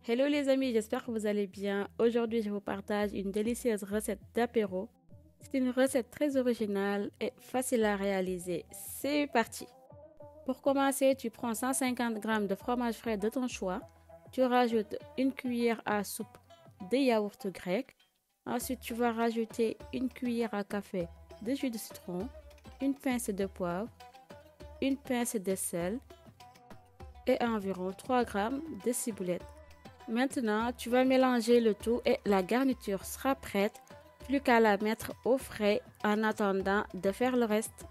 Hello les amis, j'espère que vous allez bien. Aujourd'hui, je vous partage une délicieuse recette d'apéro. C'est une recette très originale et facile à réaliser. C'est parti! Pour commencer, tu prends 150 g de fromage frais de ton choix. Tu rajoutes une cuillère à soupe de yaourt grec. Ensuite, tu vas rajouter une cuillère à café de jus de citron, une pincée de poivre, une pincée de sel et environ 3 g de ciboulette. Maintenant, tu vas mélanger le tout et la garniture sera prête. Plus qu'à la mettre au frais en attendant de faire le reste.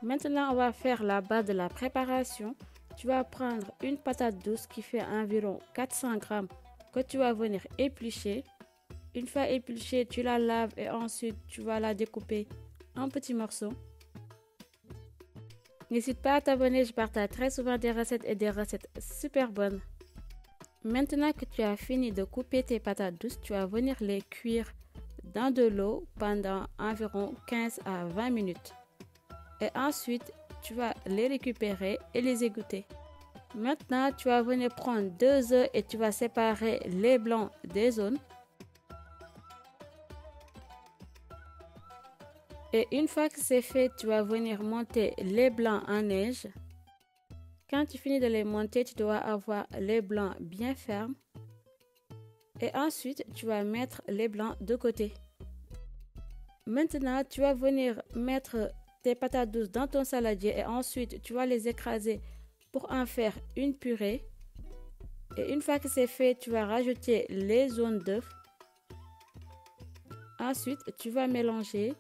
Maintenant, on va faire la base de la préparation. Tu vas prendre une patate douce qui fait environ 400 g que tu vas venir éplucher. Une fois épluchée, tu la laves et ensuite tu vas la découper en petits morceaux. N'hésite pas à t'abonner, je partage très souvent des recettes et des recettes super bonnes. Maintenant que tu as fini de couper tes patates douces, tu vas venir les cuire dans de l'eau pendant environ 15 à 20 minutes. Et ensuite, tu vas les récupérer et les égoutter. Maintenant, tu vas venir prendre 2 œufs et tu vas séparer les blancs des jaunes. Et une fois que c'est fait, tu vas venir monter les blancs en neige. Quand tu finis de les monter, tu dois avoir les blancs bien fermes. Et ensuite, tu vas mettre les blancs de côté. Maintenant, tu vas venir mettre tes patates douces dans ton saladier et ensuite, tu vas les écraser pour en faire une purée. Et une fois que c'est fait, tu vas rajouter les jaunes d'œufs. Ensuite, tu vas mélanger.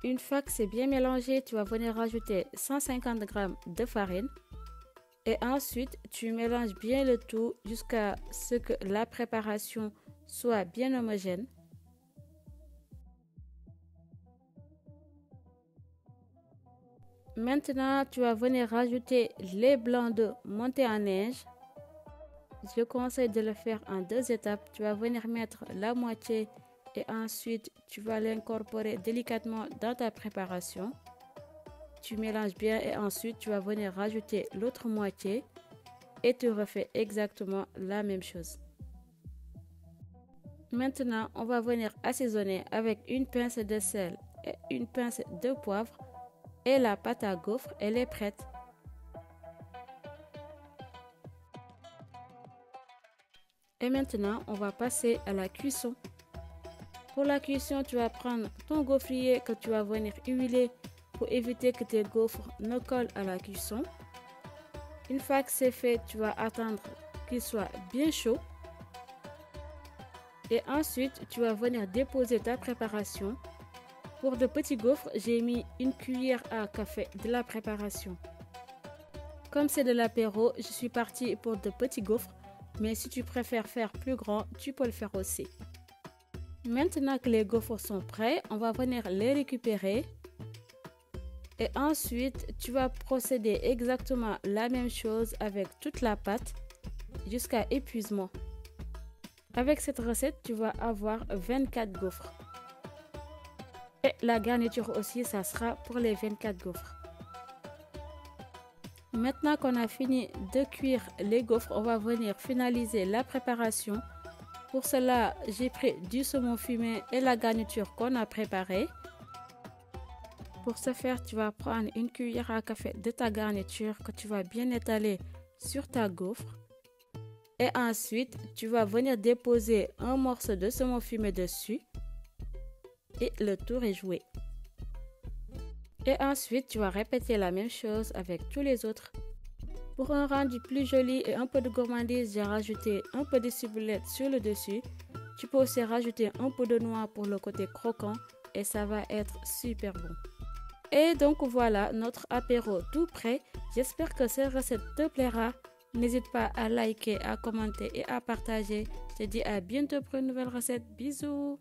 Une fois que c'est bien mélangé, tu vas venir rajouter 150 g de farine. Et ensuite, tu mélanges bien le tout jusqu'à ce que la préparation soit bien homogène. Maintenant, tu vas venir rajouter les blancs d'œufs montés en neige. Je conseille de le faire en 2 étapes. Tu vas venir mettre la moitié et ensuite tu vas l'incorporer délicatement dans ta préparation. Tu mélanges bien et ensuite tu vas venir rajouter l'autre moitié et tu refais exactement la même chose. Maintenant, on va venir assaisonner avec une pincée de sel et une pincée de poivre et la pâte à gaufres, elle est prête. Et maintenant, on va passer à la cuisson. Pour la cuisson, tu vas prendre ton gaufrier que tu vas venir huiler pour éviter que tes gaufres ne collent à la cuisson. Une fois que c'est fait, tu vas attendre qu'il soit bien chaud. Et ensuite, tu vas venir déposer ta préparation. Pour de petits gaufres, j'ai mis une cuillère à café de la préparation. Comme c'est de l'apéro, je suis partie pour de petits gaufres, mais si tu préfères faire plus grand, tu peux le faire aussi. Maintenant que les gaufres sont prêts, on va venir les récupérer. Et ensuite, tu vas procéder exactement la même chose avec toute la pâte jusqu'à épuisement. Avec cette recette, tu vas avoir 24 gaufres. Et la garniture aussi, ça sera pour les 24 gaufres. Maintenant qu'on a fini de cuire les gaufres, on va venir finaliser la préparation. Pour cela, j'ai pris du saumon fumé et la garniture qu'on a préparée. Pour ce faire, tu vas prendre une cuillère à café de ta garniture que tu vas bien étaler sur ta gaufre. Et ensuite, tu vas venir déposer un morceau de saumon fumé dessus. Et le tour est joué. Et ensuite, tu vas répéter la même chose avec tous les autres. Pour un rendu plus joli et un peu de gourmandise, j'ai rajouté un peu de ciboulette sur le dessus. Tu peux aussi rajouter un peu de noix pour le côté croquant et ça va être super bon. Et donc voilà, notre apéro tout prêt. J'espère que cette recette te plaira. N'hésite pas à liker, à commenter et à partager. Je te dis à bientôt pour une nouvelle recette. Bisous!